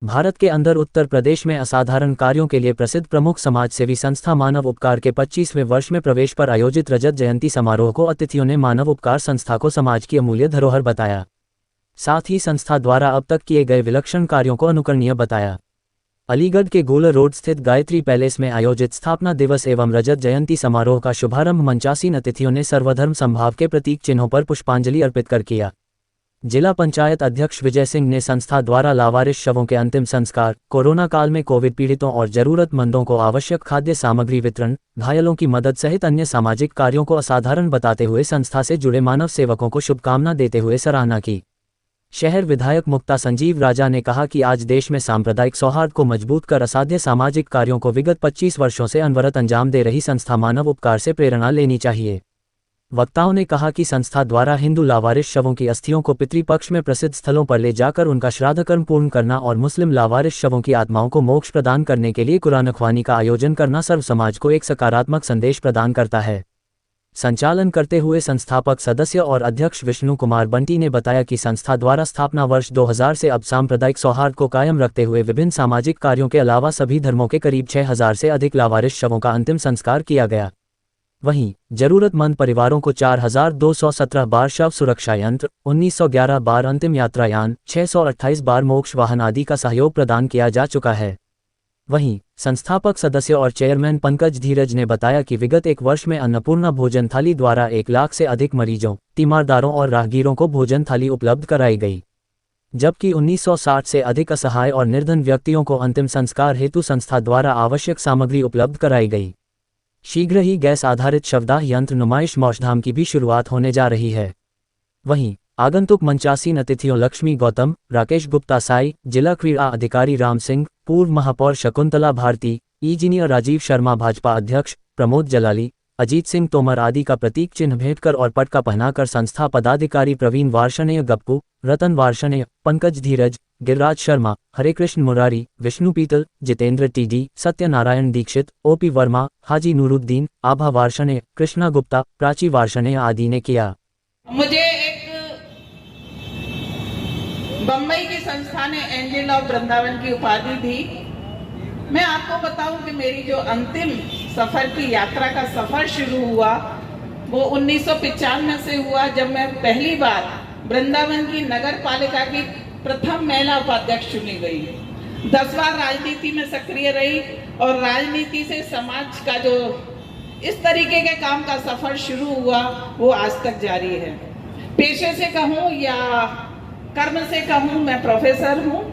भारत के अंदर उत्तर प्रदेश में असाधारण कार्यों के लिए प्रसिद्ध प्रमुख समाजसेवी संस्था मानव उपकार के 25वें वर्ष में प्रवेश पर आयोजित रजत जयंती समारोह को अतिथियों ने मानव उपकार संस्था को समाज की अमूल्य धरोहर बताया। साथ ही संस्था द्वारा अब तक किए गए विलक्षण कार्यों को अनुकरणीय बताया। अलीगढ़ के गोला रोड स्थित गायत्री पैलेस में आयोजित स्थापना दिवस एवं रजत जयंती समारोह का शुभारंभ मंचासीन अतिथियों ने सर्वधर्म समभाव के प्रतीक चिन्हों पर पुष्पांजलि अर्पित कर किया। जिला पंचायत अध्यक्ष विजय सिंह ने संस्था द्वारा लावारिस शवों के अंतिम संस्कार, कोरोना काल में कोविड पीड़ितों और जरूरतमंदों को आवश्यक खाद्य सामग्री वितरण, घायलों की मदद सहित अन्य सामाजिक कार्यों को असाधारण बताते हुए संस्था से जुड़े मानव सेवकों को शुभकामना देते हुए सराहना की। शहर विधायक मुक्ता संजीव राजा ने कहा कि आज देश में सांप्रदायिक सौहार्द को मजबूत कर असाध्य सामाजिक कार्यों को विगत 25 वर्षों से अनवरत अंजाम दे रही संस्था मानव उपकार से प्रेरणा लेनी चाहिए। वक्ताओं ने कहा कि संस्था द्वारा हिंदू लावारिस शवों की अस्थियों को पितृपक्ष में प्रसिद्ध स्थलों पर ले जाकर उनका श्राद्ध कर्म पूर्ण करना और मुस्लिम लावारिस शवों की आत्माओं को मोक्ष प्रदान करने के लिए कुरान ख्वानी का आयोजन करना सर्व समाज को एक सकारात्मक संदेश प्रदान करता है। संचालन करते हुए संस्थापक सदस्य और अध्यक्ष विष्णु कुमार बंटी ने बताया कि संस्था द्वारा स्थापना वर्ष 2000 से अब सांप्रदायिक सौहार्द को कायम रखते हुए विभिन्न सामाजिक कार्यों के अलावा सभी धर्मों के करीब 6000 से अधिक लावारिस शवों का अंतिम संस्कार किया गया। वहीं जरूरतमंद परिवारों को 4217 बार शव सुरक्षा यंत्र, 1911 बार अंतिम यात्रायान, 628 बार मोक्ष वाहन आदि का सहयोग प्रदान किया जा चुका है। वहीं संस्थापक सदस्य और चेयरमैन पंकज धीरज ने बताया कि विगत एक वर्ष में अन्नपूर्णा भोजन थाली द्वारा 1 लाख से अधिक मरीजों, तीमारदारों और राहगीरों को भोजन थाली उपलब्ध कराई गई, जबकि 1960 से अधिक असहाय और निर्धन व्यक्तियों को अंतिम संस्कार हेतु संस्था द्वारा आवश्यक सामग्री उपलब्ध कराई गई। शीघ्र ही गैस आधारित शवदाह यंत्र नुमाइश मौजधाम की भी शुरुआत होने जा रही है। वहीं आगंतुक मंचासीन अतिथियों लक्ष्मी गौतम, राकेश गुप्ता साई, जिला क्रीड़ा अधिकारी राम सिंह, पूर्व महापौर शकुंतला भारती, इंजीनियर राजीव शर्मा, भाजपा अध्यक्ष प्रमोद जलाली, अजीत सिंह तोमर आदि का प्रतीक चिन्ह भेंट कर और पटका पहनाकर संस्था पदाधिकारी प्रवीण वार्षणेय गप्पू, रतन वार्षणेय, पंकज धीरज, गिरिराज शर्मा, हरेकृष्ण मुरारी, विष्णु पीतल, जितेंद्र टीडी, सत्यनारायण दीक्षित, ओपी वर्मा, हाजी नूरुद्दीन, आभा वार्षणेय, कृष्णा गुप्ता, प्राची वार्षणेय आदि ने किया। मुझे एक बम्बई की संस्था ने एंजल ऑफ वृंदावन की उपाधि दी। मैं आपको बताऊं कि मेरी जो अंतिम सफर की यात्रा का सफर शुरू हुआ वो 1995 से हुआ, जब मैं पहली बार वृंदावन की नगर पालिका की प्रथम महिला उपाध्यक्ष चुनी गई। 10 बार राजनीति में सक्रिय रही और राजनीति से समाज का जो इस तरीके के काम का सफर शुरू हुआ वो आज तक जारी है। पेशे से कहूँ या कर्म से कहूँ, मैं प्रोफेसर हूँ।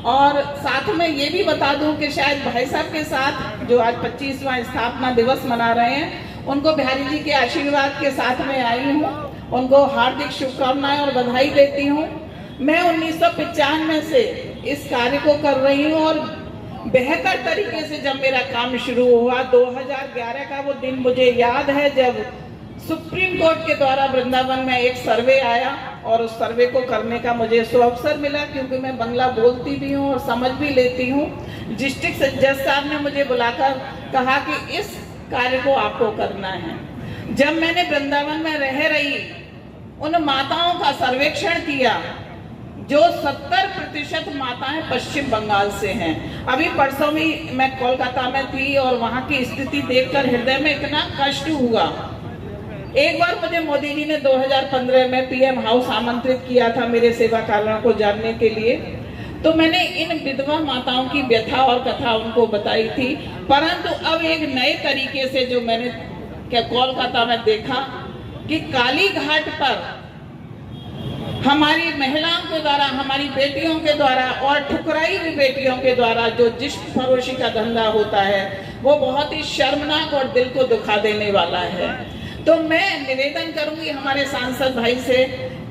और साथ में ये भी बता दूं कि शायद भाई साहब के साथ जो आज 25वां स्थापना दिवस मना रहे हैं, उनको बिहारी जी के आशीर्वाद के साथ में आई हूँ। उनको हार्दिक शुभकामनाएं और बधाई देती हूँ। मैं 1995 से इस कार्य को कर रही हूँ और बेहतर तरीके से जब मेरा काम शुरू हुआ 2011 का वो दिन मुझे याद है, जब सुप्रीम कोर्ट के द्वारा वृंदावन में एक सर्वे आया और उस सर्वे को करने का मुझे अवसर मिला, क्योंकि मैं बंगला बोलती भी हूँ और समझ भी लेती हूँ। डिस्ट्रिक्ट जज साहब ने मुझे बुलाकर कहा कि इस कार्य को आपको करना है। जब मैंने वृंदावन में रह रही उन माताओं का सर्वेक्षण किया, जो 70% माताएं पश्चिम बंगाल से हैं। अभी परसों भी मैं कोलकाता में थी और वहाँ की स्थिति देखकर हृदय में इतना कष्ट हुआ। एक बार मुझे मोदी जी ने 2015 में पीएम हाउस आमंत्रित किया था मेरे सेवा कार्यों को जानने के लिए, तो मैंने इन विधवा माताओं की व्यथा और कथा उनको बताई थी। परंतु अब एक नए तरीके से जो मैंने कोलकाता में देखा कि काली घाट पर हमारी महिलाओं के द्वारा, हमारी बेटियों के द्वारा और ठुकराई हुई बेटियों के द्वारा जो जिस्म फरोशी का धंधा होता है वो बहुत ही शर्मनाक और दिल को दुखा देने वाला है। तो मैं निवेदन करूंगी हमारे सांसद भाई से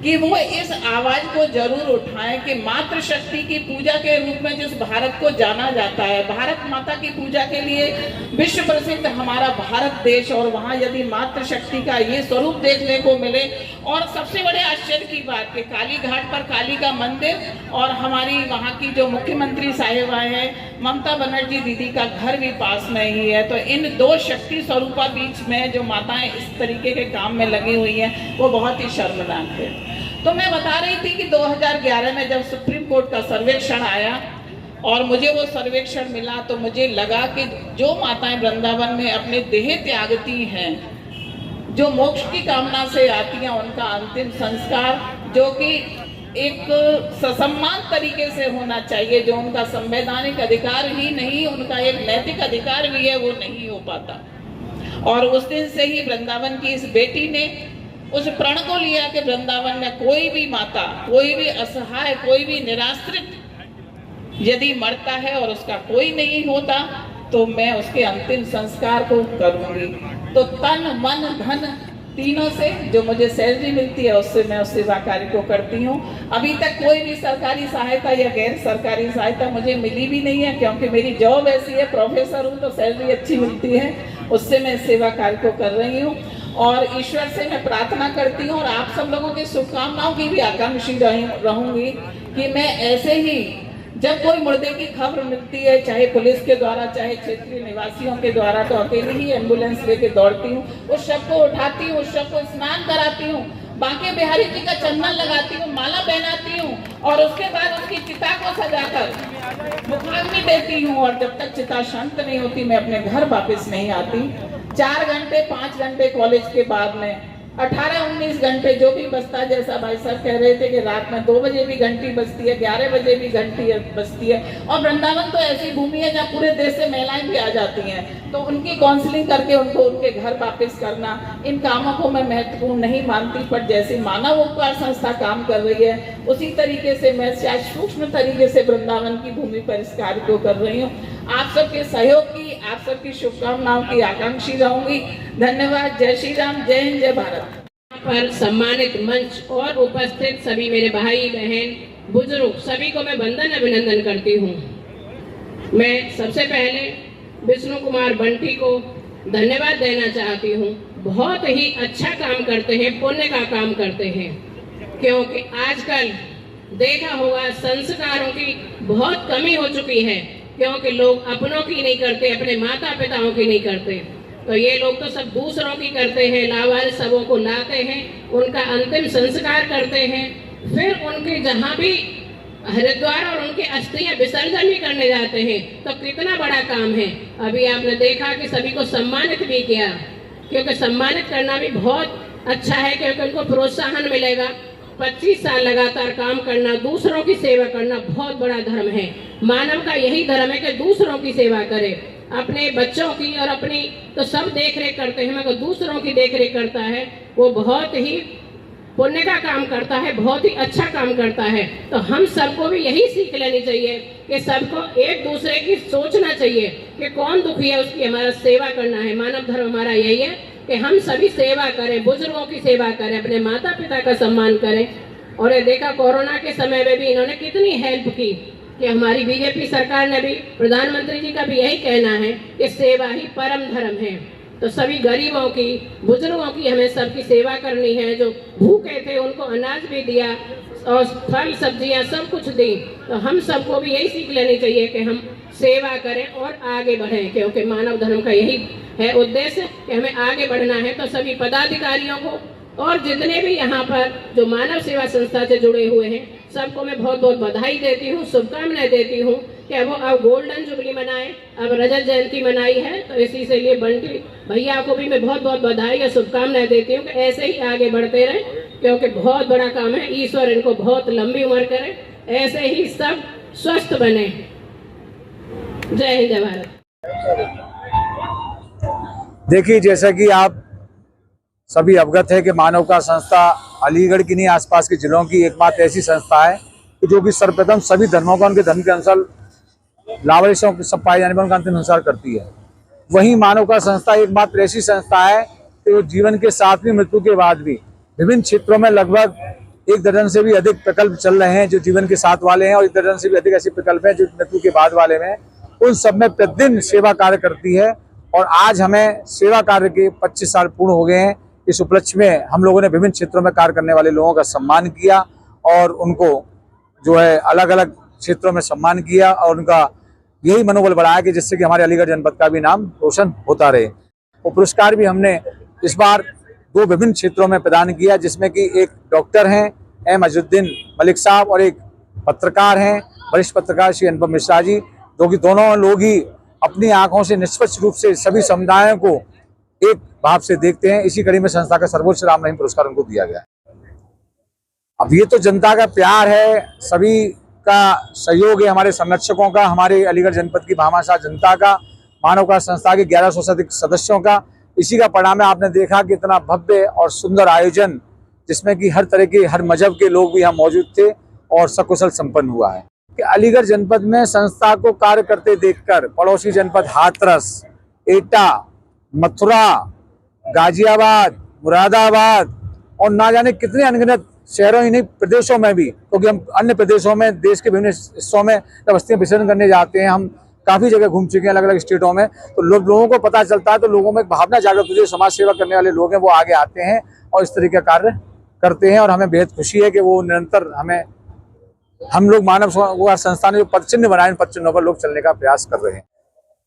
कि वो इस आवाज को जरूर उठाएं कि मातृशक्ति की पूजा के रूप में जिस भारत को जाना जाता है, भारत माता की पूजा के लिए विश्व प्रसिद्ध हमारा भारत देश, और वहाँ यदि मातृशक्ति का ये स्वरूप देखने को मिले, और सबसे बड़े आश्चर्य की बात कि काली घाट पर काली का मंदिर और हमारी वहाँ की जो मुख्यमंत्री साहिबा है ममता बनर्जी दीदी का घर भी पास में ही है। तो इन दो शक्ति स्वरूपा बीच में जो माताएं इस तरीके के काम में लगी हुई हैं वो बहुत ही शर्मनाक है। तो मैं बता रही थी कि 2011 में जब सुप्रीम कोर्ट का सर्वेक्षण आया और मुझे वो सर्वेक्षण मिला तो मुझे लगा कि जो माताएं वृंदावन में अपने देह त्यागती हैं, जो मोक्ष की कामना से आती हैं, उनका अंतिम संस्कार जो कि एक ससम्मान तरीके से होना चाहिए, जो उनका संवैधानिक अधिकार ही नहीं, उनका एक नैतिक अधिकार भी है, वो नहीं हो पाता। और उस दिन से ही वृंदावन की इस बेटी ने उस प्रण को लिया कि वृंदावन में कोई भी माता, कोई भी असहाय, कोई भी निराश्रित यदि मरता है और उसका कोई नहीं होता तो मैं उसके अंतिम संस्कार को करूंगी। तो तन मन धन तीनों से जो मुझे सैलरी मिलती है उससे मैं उस सेवा कार्य को करती हूँ। अभी तक कोई भी सरकारी सहायता या गैर सरकारी सहायता मुझे मिली भी नहीं है, क्योंकि मेरी जॉब ऐसी है, प्रोफेसर हूँ तो सैलरी अच्छी मिलती है, उससे मैं सेवा कार्य को कर रही हूँ। और ईश्वर से मैं प्रार्थना करती हूँ और आप सब लोगों की शुभकामनाओं की भी आकांक्षी रहूंगी कि मैं ऐसे ही जब कोई मुर्दे की खबर मिलती है, चाहे पुलिस के द्वारा चाहे क्षेत्रीय निवासियों के द्वारा, तो अकेले ही एम्बुलेंस लेके दौड़ती हूँ, उस शव को उठाती हूँ, उस शव को स्नान कराती हूँ, बांके बिहारी जी का चंदन लगाती हूँ, माला पहनाती हूँ और उसके बाद उसकी चिता को सजाकर मुखाग्नि देती हूँ। और जब तक चिता शांत नहीं होती मैं अपने घर वापस नहीं आती। 4 घंटे 5 घंटे कॉलेज के बाद में 18-19 घंटे जो भी बजता है, जैसा भाई साहब कह रहे थे कि रात में 2 बजे भी घंटी बजती है, 11 बजे भी घंटी बजती है। और वृंदावन तो ऐसी भूमि है जहाँ पूरे देश से महिलाएं भी आ जाती हैं, तो उनकी काउंसलिंग करके उनको उनके घर वापस करना, इन कामों को मैं महत्वपूर्ण नहीं मानती। पर जैसे मानव उपकार संस्था काम कर रही है उसी तरीके से मैं शायद सूक्ष्म तरीके से वृंदावन की भूमि पर इस कार्य को कर रही हूँ। आप सबके सहयोग की, आप सबकी शुभकामनाओं की आकांक्षी रहूंगी। धन्यवाद। जय श्री राम, जय हिंद, जय भारत। पर सम्मानित मंच और उपस्थित सभी मेरे भाई बहन बुजुर्ग सभी को मैं वंदन अभिनंदन करती हूँ। मैं सबसे पहले विष्णु कुमार बंटी को धन्यवाद देना चाहती हूँ। बहुत ही अच्छा काम करते हैं, पुण्य का काम करते हैं, क्योंकि आजकल देखा होगा संस्कारों की बहुत कमी हो चुकी है, क्योंकि लोग अपनों की नहीं करते, अपने माता पिताओं की नहीं करते, तो ये लोग तो सब दूसरों की करते हैं। लावारिस सबों को लाते हैं, उनका अंतिम संस्कार करते हैं, फिर उनके जहाँ भी हरिद्वार और उनकी अस्थियां विसर्जन भी करने जाते हैं। तो कितना बड़ा काम है। अभी आपने देखा कि सभी को सम्मानित भी किया, क्योंकि सम्मानित करना भी बहुत अच्छा है, क्योंकि उनको प्रोत्साहन मिलेगा। 25 साल लगातार काम करना, दूसरों की सेवा करना बहुत बड़ा धर्म है। मानव का यही धर्म है कि दूसरों की सेवा करे, अपने बच्चों की और अपनी तो सब देख रेख करते हैं, मगर दूसरों की देख रेख करता है वो बहुत ही पुण्य का काम करता है, बहुत ही अच्छा काम करता है। तो हम सबको भी यही सीख लेनी चाहिए कि सबको एक दूसरे की सोचना चाहिए कि कौन दुखी है उसकी हमारा सेवा करना है। मानव धर्म हमारा यही है कि हम सभी सेवा करें, बुजुर्गों की सेवा करें, अपने माता पिता का सम्मान करें। और ये देखा कोरोना के समय में भी इन्होंने कितनी हेल्प की, कि हमारी बीजेपी सरकार ने भी, प्रधानमंत्री जी का भी यही कहना है कि सेवा ही परम धर्म है। तो सभी गरीबों की, बुजुर्गों की हमें सबकी सेवा करनी है। जो भूखे थे उनको अनाज भी दिया और फल सब्जियां सब कुछ दी। तो हम सबको भी यही सीख लेनी चाहिए कि हम सेवा करें और आगे बढ़ें, क्योंकि मानव धर्म का यही है उद्देश्य कि हमें आगे बढ़ना है। तो सभी पदाधिकारियों को और जितने भी यहाँ पर जो मानव सेवा संस्था से जुड़े हुए हैं सबको मैं बहुत बहुत बधाई देती हूँ, शुभकामनाएं देती हूँ कि वो अब गोल्डन जुबली मनाए, अब रजत जयंती मनाई है। तो इसी से लिए बंटी भैया को भी मैं बहुत बहुत बधाई और शुभकामनाएं देती हूँ कि ऐसे ही आगे बढ़ते रहे, क्योंकि बहुत बड़ा काम है। ईश्वर इनको बहुत लंबी उम्र करे, ऐसे ही सब स्वस्थ बने। जय हिंद, जय भारत। देखिए, जैसा कि आप सभी अवगत है कि मानव का संस्था अलीगढ़ की नहीं, आसपास के जिलों की एकमात्र ऐसी संस्था है कि जो कि सर्वप्रथम सभी धर्मों का, उनके धर्म के अनुसार लावारिसों के सब पाए जाने पर उनका अंतिम संस्कार करती है। वहीं मानव का संस्था एकमात्र ऐसी संस्था है कि वो जीवन के साथ भी, मृत्यु के बाद भी विभिन्न क्षेत्रों में लगभग 1 दर्जन से भी अधिक प्रकल्प चल रहे हैं जो जीवन के साथ वाले हैं, और 1 दर्जन से भी अधिक ऐसे प्रकल्प हैं जो मृत्यु के बाद वाले में। उन सब में प्रतिदिन सेवा कार्य करती है। और आज हमें सेवा कार्य के 25 साल पूर्ण हो गए हैं। इस उपलक्ष्य में हम लोगों ने विभिन्न क्षेत्रों में कार्य करने वाले लोगों का सम्मान किया और उनको जो है अलग अलग क्षेत्रों में सम्मान किया, और उनका यही मनोबल बढ़ाया कि जिससे कि हमारे अलीगढ़ जनपद का भी नाम रोशन होता रहे। वो पुरस्कार भी हमने इस बार 2 विभिन्न क्षेत्रों में प्रदान किया, जिसमें कि एक डॉक्टर हैं M. अजुद्दीन मलिक साहब और एक पत्रकार हैं वरिष्ठ पत्रकार श्री अनुपम मिश्रा जी, जो कि दोनों लोग ही अपनी आंखों से निष्पक्ष रूप से सभी समुदायों को एक भाव से देखते हैं। इसी कड़ी में संस्था का सर्वोच्च राम रहीम पुरस्कार उनको दिया गया। अब ये तो जनता का प्यार है, सभी का सहयोग है, हमारे संरक्षकों का, हमारे अलीगढ़ जनपद की भामाशाह जनता का, मानव संस्था के 1100 से अधिक सदस्यों का। इसी का परिणाम है, आपने देखा कि इतना भव्य और सुंदर आयोजन जिसमें कि हर तरह के, हर मजहब के लोग भी यहाँ मौजूद थे और सकुशल संपन्न हुआ है। कि अलीगढ़ जनपद में संस्था को कार्य करते देखकर पड़ोसी जनपद हाथरस, एटा, मथुरा, गाजियाबाद, मुरादाबाद और ना जाने कितने अनगिनत शहरों ही नहीं प्रदेशों में भी, क्योंकि हम अन्य प्रदेशों में, देश के विभिन्न हिस्सों में जब अस्थियां विसर्जन करने जाते हैं, हम काफी जगह घूम चुके हैं अलग अलग स्टेटों में, तो लोगों को पता चलता है, तो लोगों में एक भावना जागृत होती है। समाज सेवा करने वाले लोग हैं वो आगे आते हैं और इस तरीके का कार्य करते हैं और हमें बेहद खुशी है कि वो निरंतर हम लोग मानव संस्था ने जो पदचिन्ह बनाए, इन पदचिन्हों पर लोग चलने का प्रयास कर रहे हैं।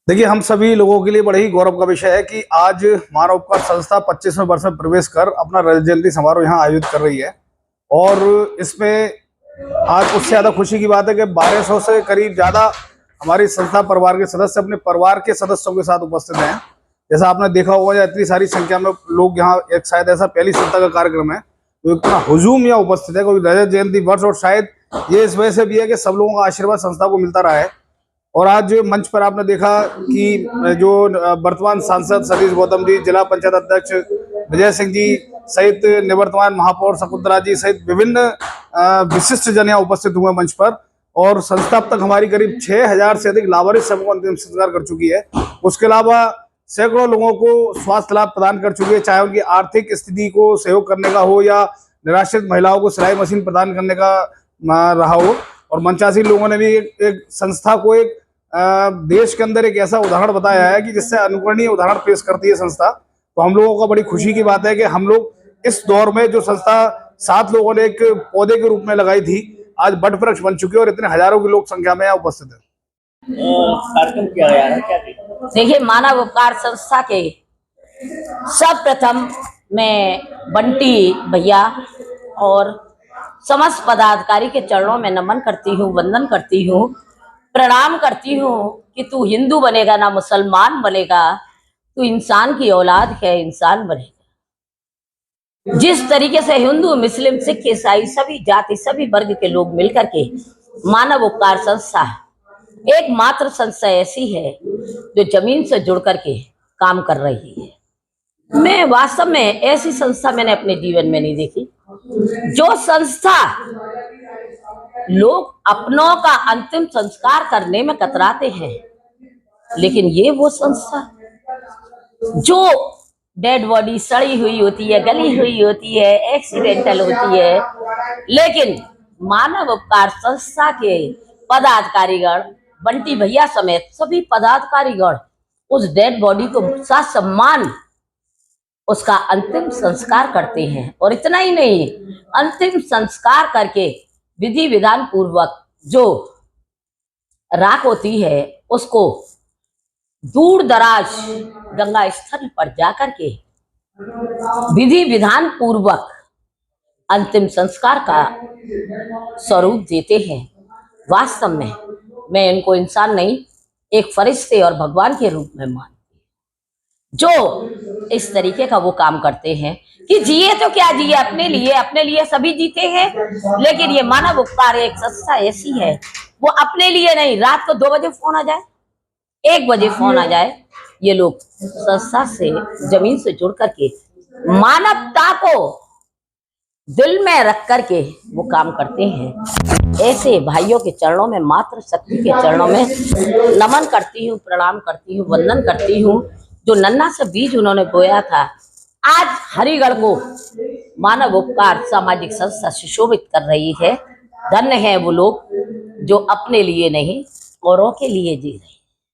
देखिए, हम सभी लोगों के लिए बड़े ही गौरव का विषय है कि आज मानव उपकार संस्था 25वें वर्ष में प्रवेश कर अपना रजत जयंती समारोह यहाँ आयोजित कर रही है। और इसमें आज उससे ज़्यादा खुशी की बात है कि 1200 से करीब ज़्यादा हमारी संस्था परिवार के सदस्य अपने परिवार के सदस्यों के साथ उपस्थित हैं। जैसा आपने देखा होगा, इतनी सारी संख्या में लोग यहाँ, एक शायद ऐसा पहली संस्था का कार्यक्रम है तो इतना हुजूम यहाँ उपस्थित है, क्योंकि रजत जयंती वर्ष, और शायद ये इस वजह से भी है कि सब लोगों का आशीर्वाद संस्था को मिलता रहा है। और आज मंच पर आपने देखा कि जो वर्तमान सांसद सतीश गौतम जी, जिला पंचायत अध्यक्ष विजय सिंह जी सहित निवर्तमान महापौर शकुंतला जी सहित विभिन्न विशिष्ट जन यहाँ उपस्थित हुए मंच पर। और संस्था अब तक हमारी करीब 6000 से अधिक लाभार्थी सबको अंतिम संस्कार कर चुकी है। उसके अलावा सैकड़ों लोगों को स्वास्थ्य लाभ प्रदान कर चुकी है, चाहे उनकी आर्थिक स्थिति को सहयोग करने का हो या निराश्रित महिलाओं को सिलाई मशीन प्रदान करने का रहा हो। और मंचासी लोगों ने भी एक संस्था को एक देश के अंदर एक ऐसा उदाहरण बताया है कि जिससे अनुकरणीय उदाहरण पेश करती है संस्था। तो हम लोगों का बड़ी खुशी की बात है कि हम लोग इस दौर में जो संस्था 7 लोगों ने एक पौधे के रूप में लगाई थी, आज बट वृक्ष बन चुके और इतने हजारों की लोग संख्या में यहाँ उपस्थित है। कार्यक्रम किया गया है क्या? देखिए, मानव उपकार संस्था के सर्वप्रथम मैं बंटी भैया और समस्त पदाधिकारी के चरणों में नमन करती हूँ, वंदन करती हूँ, प्रणाम करती हूँ कि तू हिंदू बनेगा ना मुसलमान बनेगा, तू इंसान की औलाद है, इंसान बनेगा। जिस तरीके से हिंदू, मुस्लिम, सिख, ईसाई सभी जाति, सभी वर्ग के लोग मिलकर के मानव उपकार संस्था एकमात्र संस्था ऐसी है जो जमीन से जुड़ करके काम कर रही है। मैं वास्तव में ऐसी संस्था मैंने अपने जीवन में नहीं देखी, जो संस्था लोग अपनों का अंतिम संस्कार करने में कतराते हैं, लेकिन ये वो संस्था जो डेड बॉडी सड़ी हुई होती है, गली हुई होती है, एक्सीडेंटल होती है, लेकिन मानव उपकार संस्था के पदाधिकारीगण, बंटी भैया समेत सभी पदाधिकारीगण उस डेड बॉडी को ससम्मान उसका अंतिम संस्कार करते हैं। और इतना ही नहीं, अंतिम संस्कार करके विधि विधान पूर्वक जो राख होती है उसको दूर दराज गंगा स्थल पर जाकर के विधि विधान पूर्वक अंतिम संस्कार का स्वरूप देते हैं। वास्तव में मैं इनको इंसान नहीं, एक फरिश्ते और भगवान के रूप में मानती हूँ, जो इस तरीके का वो काम करते हैं कि जिए तो क्या जिए, अपने लिए सभी जीते हैं, लेकिन ये मानव उपकार एक संस्था ऐसी है, वो अपने लिए नहीं, रात को 2 बजे फोन आ जाए, 1 बजे फोन आ जाए, ये लोग संस्था से जमीन से जुड़ करके मानवता को दिल में रख करके वो काम करते हैं। ऐसे भाइयों के चरणों में, मात्र शक्ति के चरणों में नमन करती हूँ, प्रणाम करती हूँ, वंदन करती हूँ। जो नन्हा सा बीज उन्होंने बोया था, आज हरिगढ़ को मानव उपकार सामाजिक संस्था सुशोभित कर रही है। धन्य है वो लोग जो अपने लिए नहीं औरों के लिए जी रहे हैं।